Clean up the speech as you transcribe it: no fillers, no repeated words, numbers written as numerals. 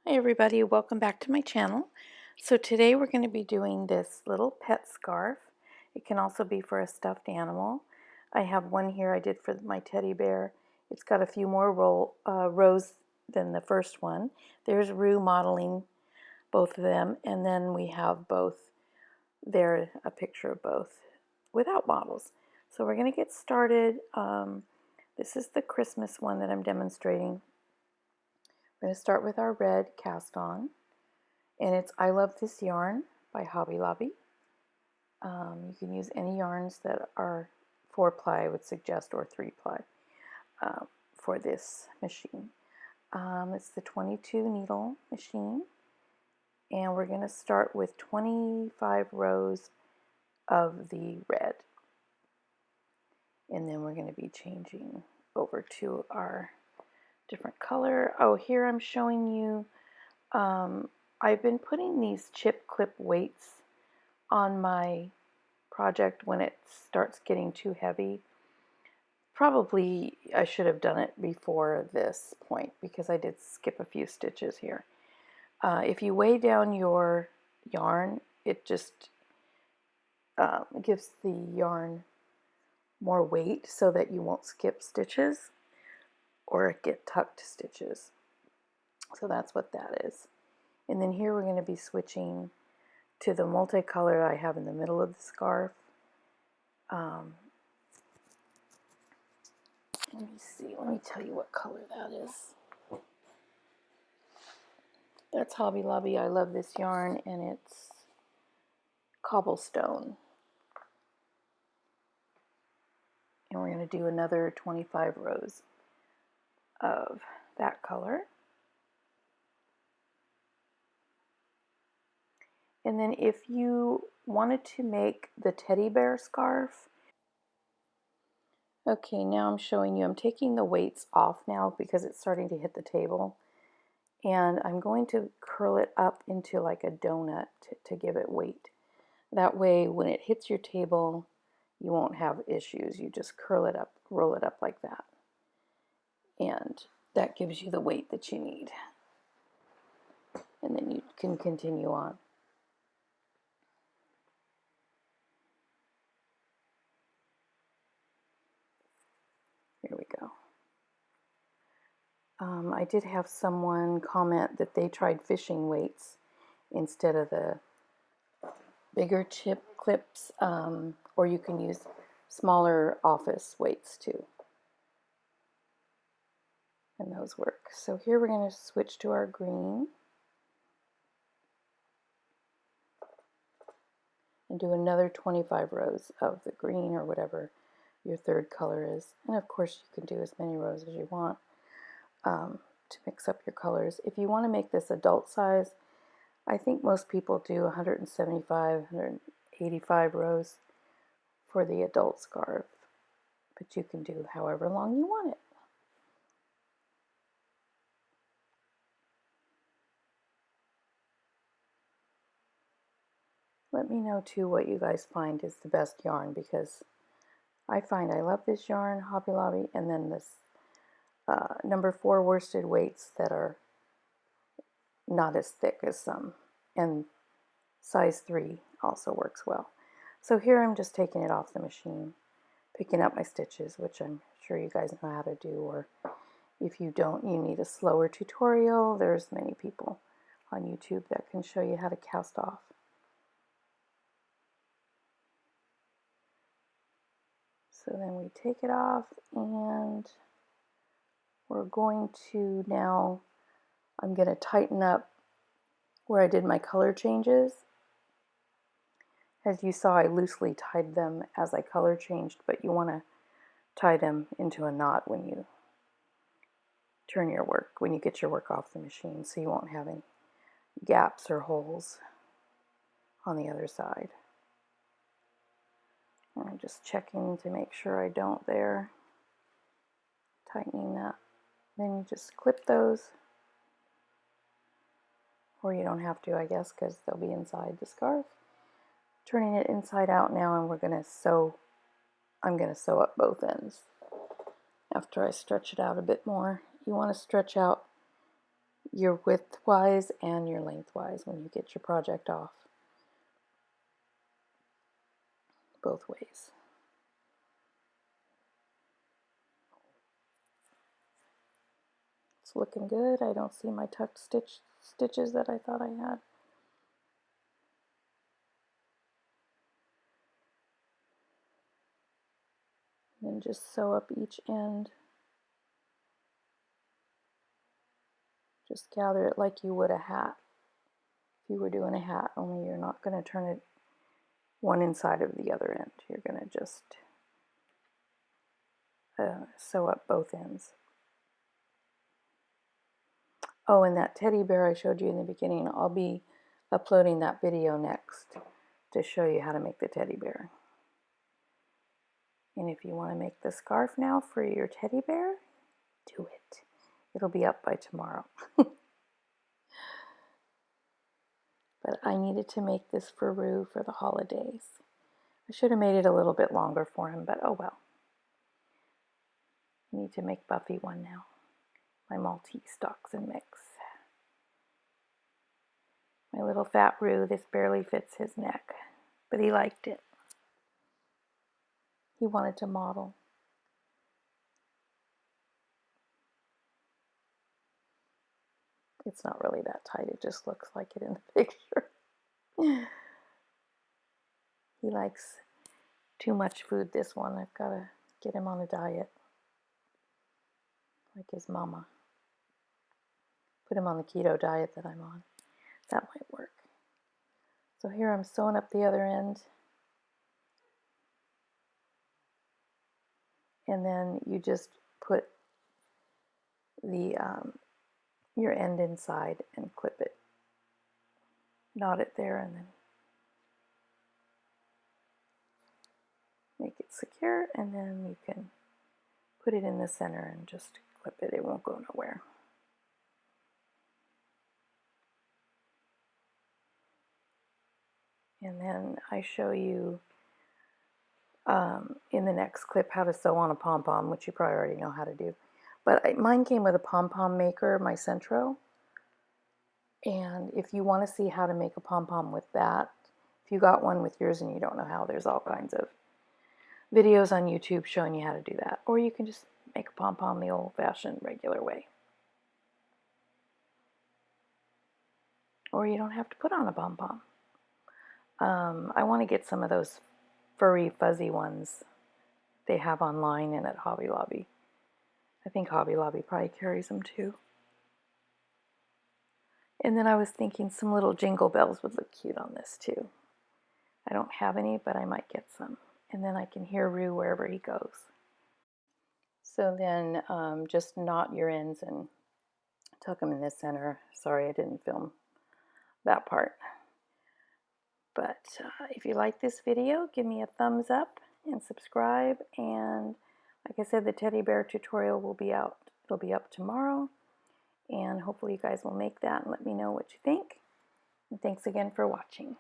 Hi everybody, welcome back to my channel. So today we're going to be doing this little pet scarf. It can also be for a stuffed animal. I have one here I did for my teddy bear. It's got a few more rows than the first one. There's Rue modeling both of them, and then we have both there, a picture of both without models. So we're going to get started. This is the Christmas one that I'm demonstrating. We're going to start with our red cast on, and it's I Love This Yarn by Hobby Lobby. You can use any yarns that are 4-ply, I would suggest, or 3-ply for this machine. It's the 22 needle machine, and we're going to start with 25 rows of the red, and then we're going to be changing over to our different color. Oh, here I'm showing you I've been putting these chip clip weights on my project when it starts getting too heavy. Probably I should have done it before this point because I did skip a few stitches here. If you weigh down your yarn, it just gives the yarn more weight so that you won't skip stitches or get tucked stitches. So that's what that is. And then here we're going to be switching to the multicolor I have in the middle of the scarf. Let me see, let me tell you what color that is. That's Hobby Lobby. I love this yarn, and it's cobblestone. And we're going to do another 25 rows of that color. And then if you wanted to make the teddy bear scarf, okay, now I'm showing you, I'm taking the weights off now because it's starting to hit the table. And I'm going to curl it up into like a donut to give it weight. That way when it hits your table, you won't have issues. You just curl it up, roll it up like that. And that gives you the weight that you need. And then you can continue on. Here we go. I did have someone comment that they tried fishing weights instead of the bigger chip clips, or you can use smaller office weights too. And those work. So here we're going to switch to our green and do another 25 rows of the green or whatever your third color is. And of course you can do as many rows as you want to mix up your colors. If you want to make this adult size, I think most people do 175, 185 rows for the adult scarf, but you can do however long you want it. Let me know too what you guys find is the best yarn, because I find I love this yarn, Hobby Lobby, and then this number 4 worsted weights that are not as thick as some, and size 3 also works well. So here I'm just taking it off the machine, picking up my stitches, which I'm sure you guys know how to do, or if you don't, you need a slower tutorial. There's many people on YouTube that can show you how to cast off. So then we take it off, and we're going to now, I'm going to tighten up where I did my color changes. As you saw, I loosely tied them as I color changed, but you want to tie them into a knot when you turn your work, when you get your work off the machine, so you won't have any gaps or holes on the other side. And I'm just checking to make sure I don't there. Tightening that. Then you just clip those. Or you don't have to, I guess, because they'll be inside the scarf. Turning it inside out now, and we're going to sew. I'm going to sew up both ends after I stretch it out a bit more. You want to stretch out your widthwise and your lengthwise when you get your project off, both ways. It's looking good. I don't see my tucked stitches that I thought I had. And then just sew up each end. Just gather it like you would a hat. If you were doing a hat, only you're not going to turn it one inside of the other end. You're going to just sew up both ends. Oh, and that teddy bear I showed you in the beginning, I'll be uploading that video next to show you how to make the teddy bear. And if you want to make the scarf now for your teddy bear, do it. It'll be up by tomorrow. But I needed to make this for Rue for the holidays. I should have made it a little bit longer for him, but oh well. I need to make Buffy one now. My Maltese Dachshund mix. My little fat Rue, this barely fits his neck, but he liked it. He wanted to model. It's not really that tight, it just looks like it in the picture. He likes too much food, this one. I've got to get him on a diet, like his mama. Put him on the keto diet that I'm on. That might work. So here I'm sewing up the other end. And then you just put the your end inside and clip it. Knot it there and then make it secure, and then you can put it in the center and just clip it. It won't go nowhere. And then I show you in the next clip how to sew on a pom-pom, which you probably already know how to do. But mine came with a pom-pom maker, my Centro. And if you want to see how to make a pom-pom with that, if you got one with yours and you don't know how, there's all kinds of videos on YouTube showing you how to do that. Or you can just make a pom-pom the old-fashioned regular way. Or you don't have to put on a pom-pom. I want to get some of those furry, fuzzy ones they have online and at Hobby Lobby. I think Hobby Lobby probably carries them too. And then I was thinking some little jingle bells would look cute on this too. I don't have any, but I might get some. And then I can hear Rue wherever he goes. So then just knot your ends and tuck them in the center. Sorry I didn't film that part. But if you like this video, give me a thumbs up and subscribe. And like I said, the teddy bear tutorial will be out. It'll be up tomorrow. And hopefully you guys will make that and let me know what you think. And thanks again for watching.